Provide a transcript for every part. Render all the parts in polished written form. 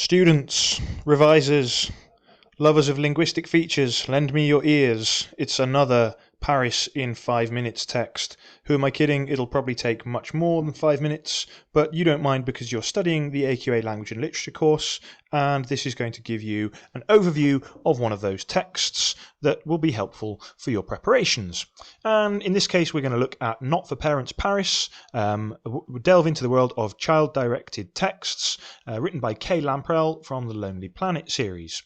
Students, revisers, lovers of linguistic features, lend me your ears. It's another Paris in 5 minutes text. Who am I kidding? It'll probably take much more than 5 minutes, but you don't mind because you're studying the AQA Language and Literature course, and this is going to give you an overview of one of those texts that will be helpful for your preparations. And in this case, we're going to look at Not for Parents Paris, delve into the world of child-directed texts, written by Kay Lamprell from the Lonely Planet series.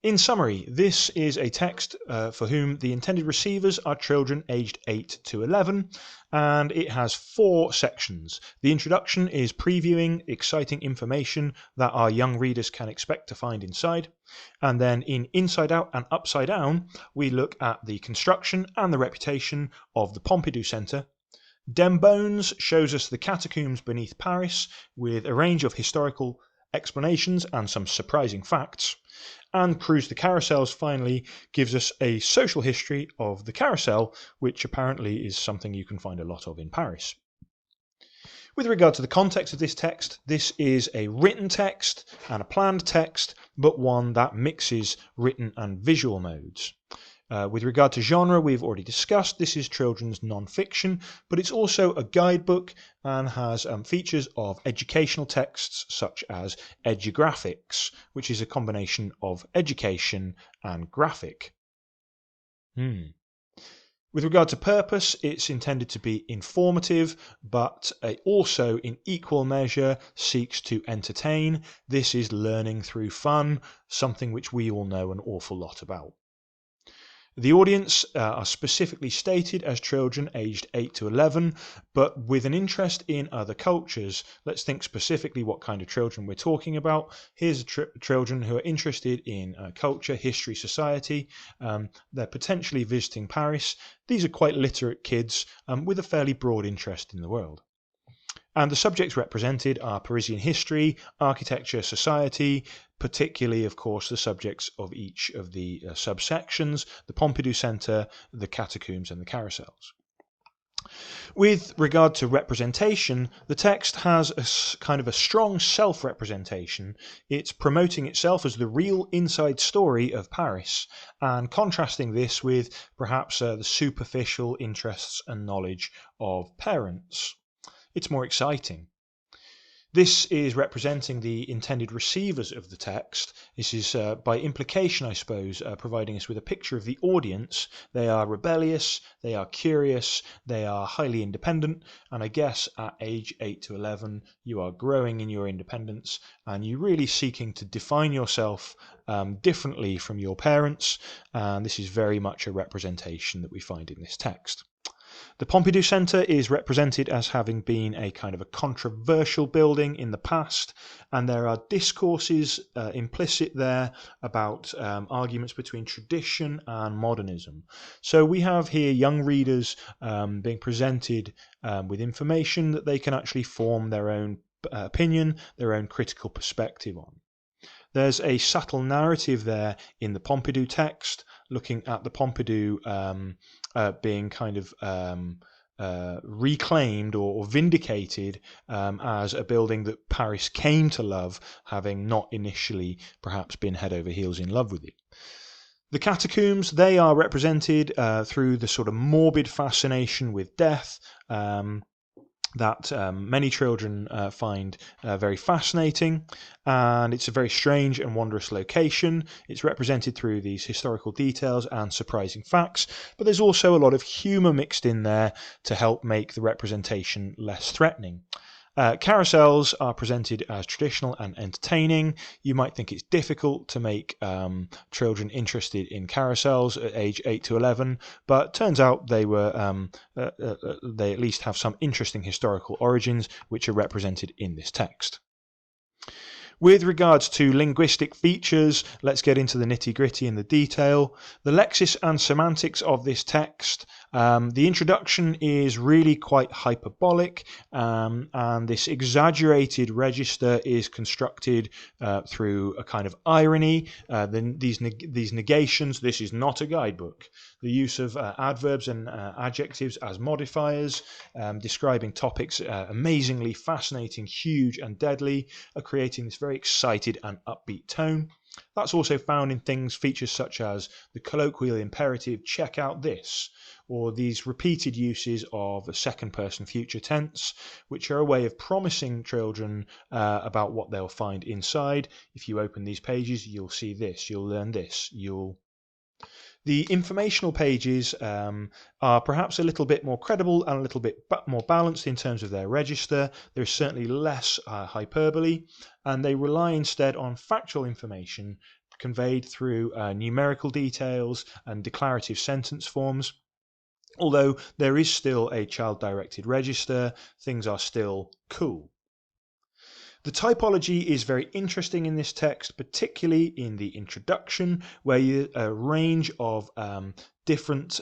In summary, this is a text for whom the intended receivers are children aged 8 to 11, and it has 4 sections. The introduction is previewing exciting information that our young readers can expect to find inside, and then in Inside Out and Upside Down, we look at the construction and the reputation of the Pompidou Centre. Dem Bones shows us the catacombs beneath Paris with a range of historical explanations and some surprising facts. And Cruise the Carousels finally gives us a social history of the carousel, which apparently is something you can find a lot of in Paris. With regard to the context of this text, this is a written text and a planned text, but one that mixes written and visual modes. With regard to genre, we've already discussed this is children's non-fiction, but it's also a guidebook and has features of educational texts such as edugraphics, which is a combination of education and graphic. With regard to purpose, it's intended to be informative, but it also in equal measure seeks to entertain. This is learning through fun, something which we all know an awful lot about. The audience are specifically stated as children aged 8 to 11, but with an interest in other cultures. Let's think specifically what kind of children we're talking about. Here's children who are interested in culture, history, society. They're potentially visiting Paris. These are quite literate kids with a fairly broad interest in the world. And the subjects represented are Parisian history, architecture, society, particularly, of course, the subjects of each of the subsections, the Pompidou Centre, the catacombs and the carousels. With regard to representation, the text has a kind of a strong self-representation. It's promoting itself as the real inside story of Paris and contrasting this with perhaps the superficial interests and knowledge of parents. It's more exciting. This is representing the intended receivers of the text. This is, by implication, I suppose, providing us with a picture of the audience. They are rebellious, they are curious, they are highly independent, and I guess at age 8 to 11 you are growing in your independence and you're really seeking to define yourself differently from your parents, and this is very much a representation that we find in this text. The Pompidou Centre is represented as having been a kind of a controversial building in the past, and there are discourses implicit there about arguments between tradition and modernism. So we have here young readers being presented with information that they can actually form their own opinion, their own critical perspective on. There's a subtle narrative there in the Pompidou text, looking at the Pompidou being kind of reclaimed or vindicated as a building that Paris came to love, having not initially perhaps been head over heels in love with it. The catacombs, they are represented through the sort of morbid fascination with death that many children find very fascinating, and it's a very strange and wondrous location. It's represented through these historical details and surprising facts, but there's also a lot of humour mixed in there to help make the representation less threatening. Carousels are presented as traditional and entertaining. You might think it's difficult to make children interested in carousels at age 8 to 11, but turns out they at least have some interesting historical origins which are represented in this text. With regards to linguistic features, let's get into the nitty-gritty and the detail. The lexis and semantics of this text The introduction is really quite hyperbolic, and this exaggerated register is constructed through a kind of irony. These negations, this is not a guidebook. The use of adverbs and adjectives as modifiers, describing topics amazingly fascinating, huge and deadly, are creating this very excited and upbeat tone. That's also found in features such as the colloquial imperative, check out this, or these repeated uses of the second person future tense, which are a way of promising children about what they'll find inside. If you open these pages, you'll see this, you'll learn this, The informational pages are perhaps a little bit more credible and a little bit more balanced in terms of their register. There's certainly less hyperbole, and they rely instead on factual information conveyed through numerical details and declarative sentence forms. Although there is still a child-directed register, things are still cool. The typology is very interesting in this text, particularly in the introduction, where a range of different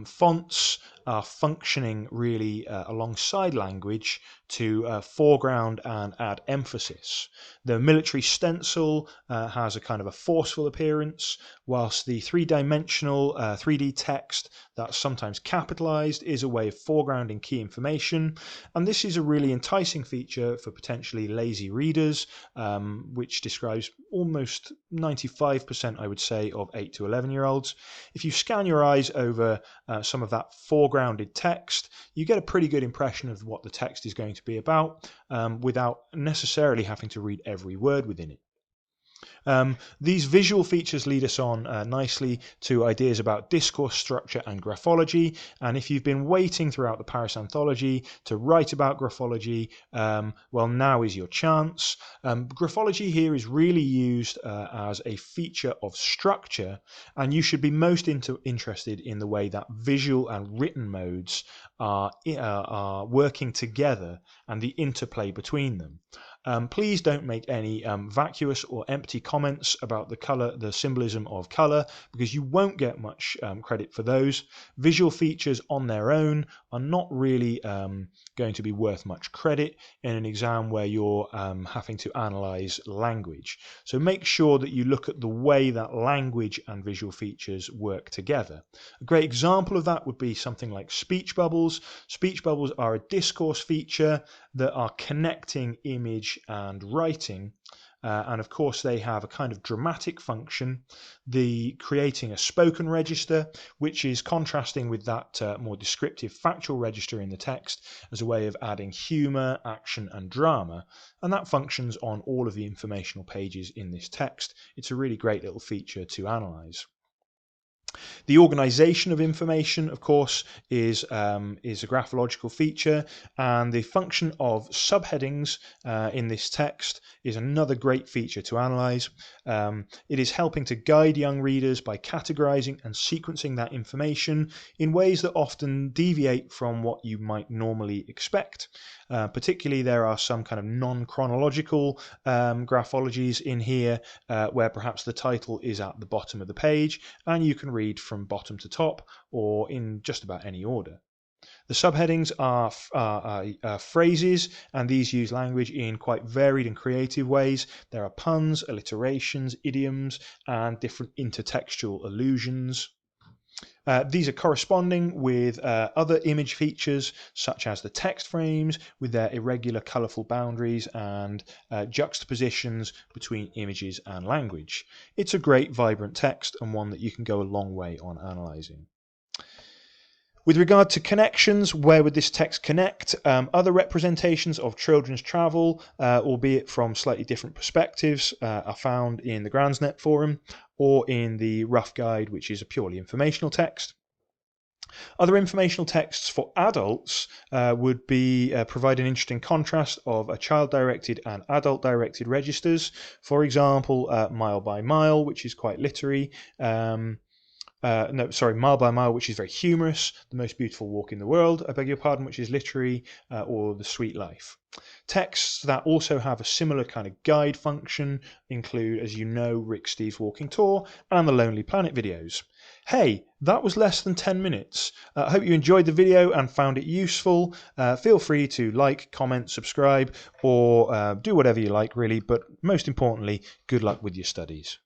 fonts are functioning really alongside language to foreground and add emphasis. The military stencil has a kind of a forceful appearance, whilst the three-dimensional 3D text that's sometimes capitalized is a way of foregrounding key information, and this is a really enticing feature for potentially lazy readers, which describes almost 95%, I would say, of 8 to 11-year-olds. If you scan your eyes over some of that foregrounded text, you get a pretty good impression of what the text is going to be about without necessarily having to read every word within it. These visual features lead us on nicely to ideas about discourse structure and graphology, and if you've been waiting throughout the Paris Anthology to write about graphology, well, now is your chance. Graphology here is really used as a feature of structure, and you should be most interested in the way that visual and written modes are working together and the interplay between them. Please don't make any vacuous or empty comments about the symbolism of colour, because you won't get much credit for those. Visual features on their own are not really going to be worth much credit in an exam where you're having to analyse language. So make sure that you look at the way that language and visual features work together. A great example of that would be something like speech bubbles. Speech bubbles are a discourse feature that are connecting image and writing, and of course they have a kind of dramatic function, creating a spoken register, which is contrasting with that more descriptive factual register in the text as a way of adding humour, action and drama, and that functions on all of the informational pages in this text. It's a really great little feature to analyse. The organisation of information, of course, is a graphological feature, and the function of subheadings in this text is another great feature to analyse. It is helping to guide young readers by categorising and sequencing that information in ways that often deviate from what you might normally expect. Particularly, there are some kind of non-chronological graphologies in here where perhaps the title is at the bottom of the page and you can read from bottom to top or in just about any order. The subheadings are phrases, and these use language in quite varied and creative ways. There are puns, alliterations, idioms, and different intertextual allusions. These are corresponding with other image features such as the text frames with their irregular colourful boundaries and juxtapositions between images and language. It's a great vibrant text and one that you can go a long way on analysing. With regard to connections, where would this text connect? Other representations of children's travel, albeit from slightly different perspectives, are found in the Gransnet forum or in the Rough Guide, which is a purely informational text. Other informational texts for adults would be provide an interesting contrast of a child-directed and adult-directed registers. For example, Mile by Mile, which is quite literary. Mile by Mile, which is very humorous. The Most Beautiful Walk in the World, I beg your pardon, which is literary, or The Sweet Life. Texts that also have a similar kind of guide function include, as you know, Rick Steves' Walking Tour and the Lonely Planet videos. Hey, that was less than 10 minutes. I hope you enjoyed the video and found it useful. Feel free to like, comment, subscribe, or do whatever you like really, but most importantly, good luck with your studies.